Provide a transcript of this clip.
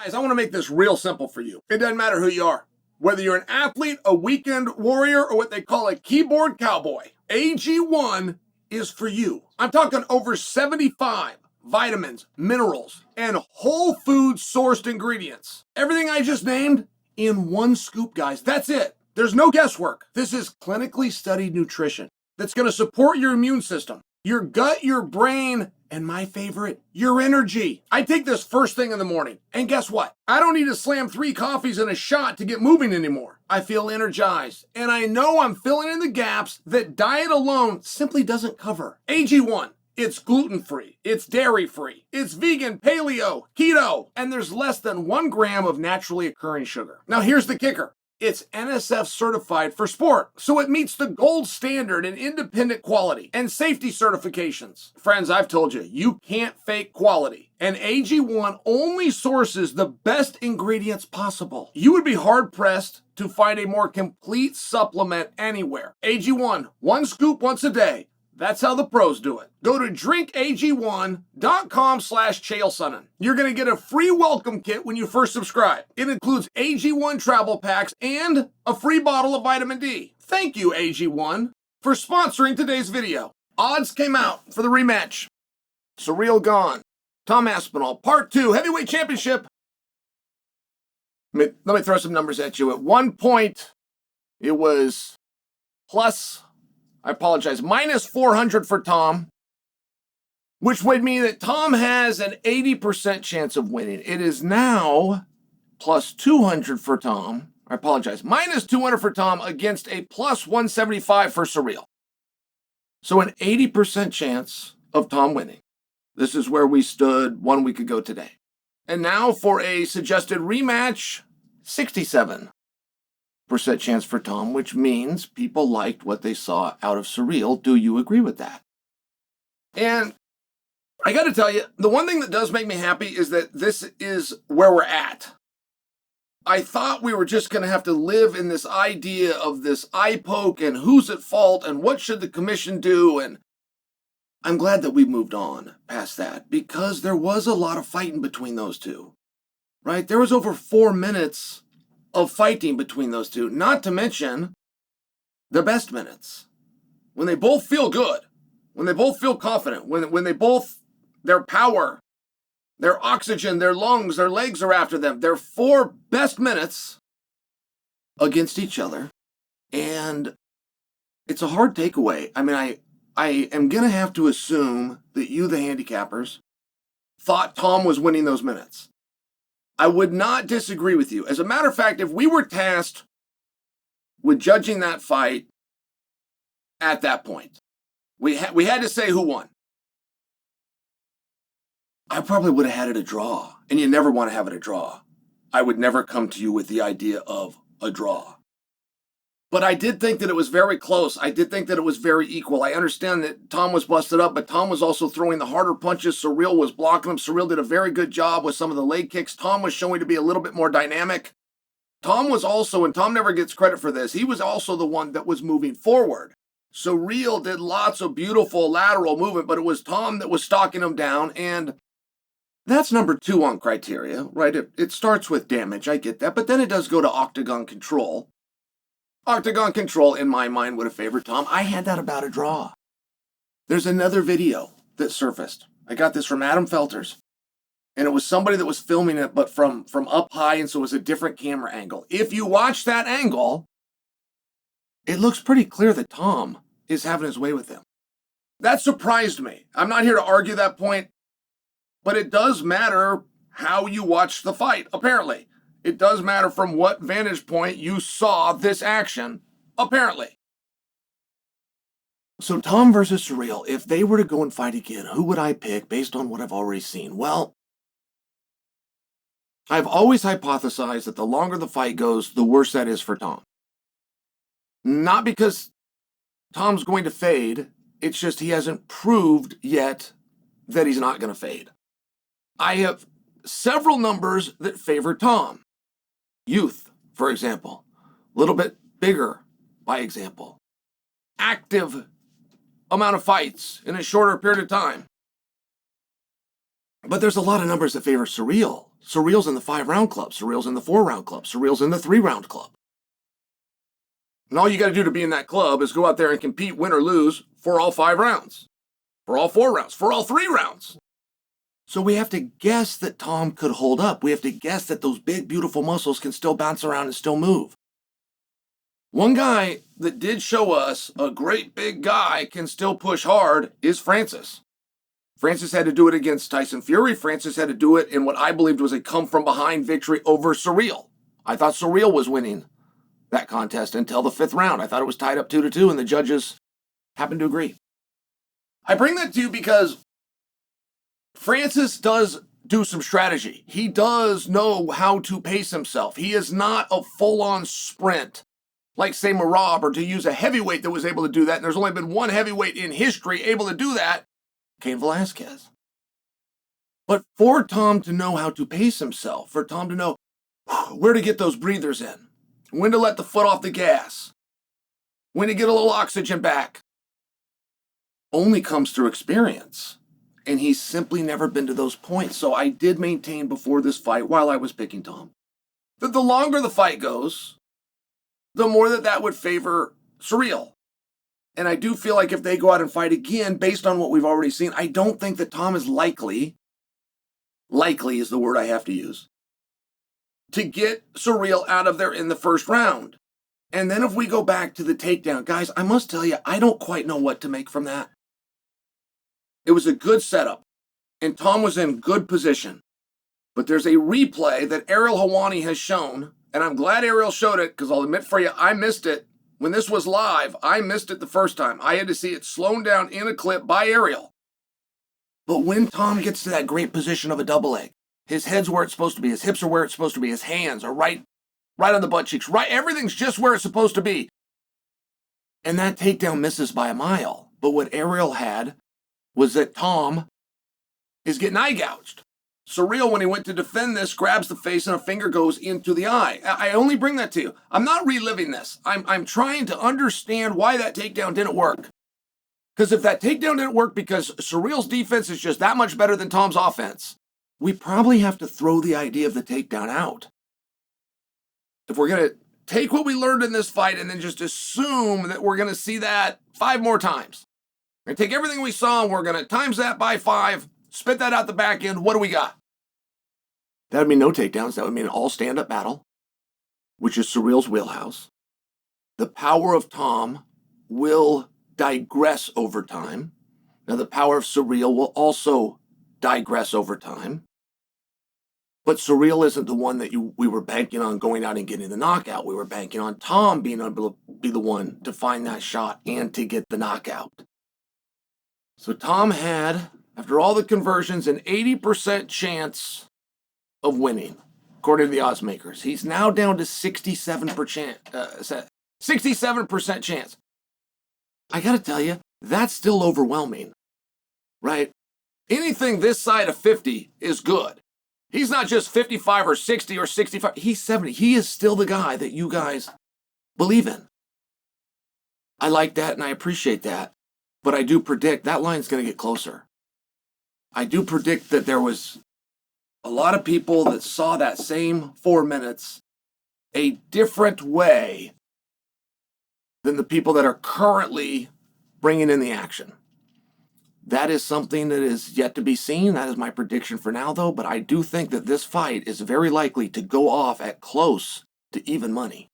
Guys, I want to make this real simple for you. It doesn't matter who you are. Whether you're an athlete, a weekend warrior, or what they call a keyboard cowboy, AG1 is for you. I'm talking over 75 vitamins, minerals, and whole food sourced ingredients. Everything I just named in one scoop, guys. That's it. There's no guesswork. This is clinically studied nutrition that's going to support your immune system, your gut, your brain, and my favorite, your energy. I take this first thing in the morning, and guess what? I don't need to slam 3 coffees and a shot to get moving anymore. I feel energized, and I know I'm filling in the gaps that diet alone simply doesn't cover. AG1, it's gluten-free, it's dairy-free, it's vegan, paleo, keto, and there's less than 1 gram of naturally occurring sugar. Now here's the kicker. It's NSF certified for sport, so it meets the gold standard in independent quality and safety certifications. Friends, I've told you, you can't fake quality. And AG1 only sources the best ingredients possible. You would be hard-pressed to find a more complete supplement anywhere. AG1, 1 scoop once a day. That's how the pros do it. Go to drinkag1.com/Chael Sonnen. You're going to get a free welcome kit when you first subscribe. It includes AG1 travel packs and a free bottle of vitamin D. Thank you, AG1, for sponsoring today's video. Odds came out for the rematch. Ciryl Gane, Tom Aspinall, Part 2, Heavyweight Championship. Let me throw some numbers at you. At one point, it was minus 400 for Tom, which would mean that Tom has an 80% chance of winning. It is now plus 200 for Tom. Minus 200 for Tom against a plus 175 for Ciryl. So an 80% chance of Tom winning. This is where we stood 1 week ago today. And now for a suggested rematch, 67% chance for Tom, which means people liked what they saw out of Ciryl. Do you agree with that? And I got to tell you, the one thing that does make me happy is that this is where we're at. I thought we were just going to have to live in this idea of this eye poke and who's at fault and what should the commission do. And I'm glad that we moved on past that because there was a lot of fighting between those two, right? There was over 4 minutes of fighting between those two, not to mention the best minutes. When they both feel good, when they both feel confident, when they both, their power, their oxygen, their lungs, their legs are after them. Their 4 best minutes against each other. And it's a hard takeaway. I mean, I am going to have to assume that you, the handicappers, thought Tom was winning those minutes. I would not disagree with you. As a matter of fact, if we were tasked with judging that fight at that point, we had to say who won. I probably would have had it a draw, and you never want to have it a draw. I would never come to you with the idea of a draw. But I did think that it was very close. I did think that it was very equal. I understand that Tom was busted up, but Tom was also throwing the harder punches. Ciryl was blocking him. Ciryl did a very good job with some of the leg kicks. Tom was showing to be a little bit more dynamic. Tom was also, and Tom never gets credit for this, he was also the one that was moving forward. Ciryl did lots of beautiful lateral movement, but it was Tom that was stalking him down, and that's number 2 on criteria, right? It starts with damage, I get that, but then it does go to octagon control. Octagon control, in my mind, would have favored Tom. I had that about a draw. There's another video that surfaced. I got this from Adam Felters. And it was somebody that was filming it, but from up high, and so it was a different camera angle. If you watch that angle, it looks pretty clear that Tom is having his way with him. That surprised me. I'm not here to argue that point, but it does matter how you watch the fight, apparently. It does matter from what vantage point you saw this action, apparently. So Tom versus Ciryl, if they were to go and fight again, who would I pick based on what I've already seen? Well, I've always hypothesized that the longer the fight goes, the worse that is for Tom. Not because Tom's going to fade, it's just he hasn't proved yet that he's not going to fade. I have several numbers that favor Tom. Youth, for example. A little bit bigger, by example. Active amount of fights in a shorter period of time. But there's a lot of numbers that favor Ciryl. Surreal's in the 5-round club. Surreal's in the 4-round club. Surreal's in the 3-round club. And all you got to do to be in that club is go out there and compete, win or lose, for all 5 rounds, for all 4 rounds, for all 3 rounds. So we have to guess that Tom could hold up. We have to guess that those big, beautiful muscles can still bounce around and still move. One guy that did show us a great big guy can still push hard is Francis. Francis had to do it against Tyson Fury. Francis had to do it in what I believed was a come-from-behind victory over Surreal. I thought Surreal was winning that contest until the 5th round. I thought it was tied up 2-2, and the judges happened to agree. I bring that to you because Francis does do some strategy. He does know how to pace himself. He is not a full-on sprint like, say, Merab, or to use a heavyweight that was able to do that. And there's only been one heavyweight in history able to do that, Cain Velasquez. But for Tom to know how to pace himself, for Tom to know where to get those breathers in, when to let the foot off the gas, when to get a little oxygen back, only comes through experience. And he's simply never been to those points. So I did maintain before this fight, while I was picking Tom, that the longer the fight goes, the more that would favor Surreal. And I do feel like if they go out and fight again, based on what we've already seen, I don't think that Tom is likely is the word I have to use, to get Surreal out of there in the 1st round. And then if we go back to the takedown, guys, I must tell you, I don't quite know what to make from that. It was a good setup, and Tom was in good position. But there's a replay that Ariel Helwani has shown, and I'm glad Ariel showed it, because I'll admit for you, I missed it. When this was live, I missed it the first time. I had to see it slowed down in a clip by Ariel. But when Tom gets to that great position of a double leg, his head's where it's supposed to be, his hips are where it's supposed to be, his hands are right on the butt cheeks, right, everything's just where it's supposed to be. And that takedown misses by a mile. But what Ariel had was that Tom is getting eye gouged. Surreal, when he went to defend this, grabs the face and a finger goes into the eye. I only bring that to you. I'm not reliving this. I'm trying to understand why that takedown didn't work. Because if that takedown didn't work because Surreal's defense is just that much better than Tom's offense, we probably have to throw the idea of the takedown out. If we're going to take what we learned in this fight and then just assume that we're going to see that 5 more times, we're going to take everything we saw and we're going to times that by 5, spit that out the back end, what do we got? That would mean no takedowns. That would mean an all stand-up battle, which is Surreal's wheelhouse. The power of Tom will digress over time. Now, the power of Surreal will also digress over time. But Surreal isn't the one that we were banking on going out and getting the knockout. We were banking on Tom being able to be the one to find that shot and to get the knockout. So Tom had, after all the conversions, an 80% chance of winning, according to the odds makers. He's now down to 67% chance. I got to tell you, that's still overwhelming, right? Anything this side of 50 is good. He's not just 55 or 60 or 65. He's 70. He is still the guy that you guys believe in. I like that and I appreciate that. But I do predict that line's going to get closer. I do predict that there was a lot of people that saw that same 4 minutes a different way than the people that are currently bringing in the action. That is something that is yet to be seen. That is my prediction for now, though. But I do think that this fight is very likely to go off at close to even money.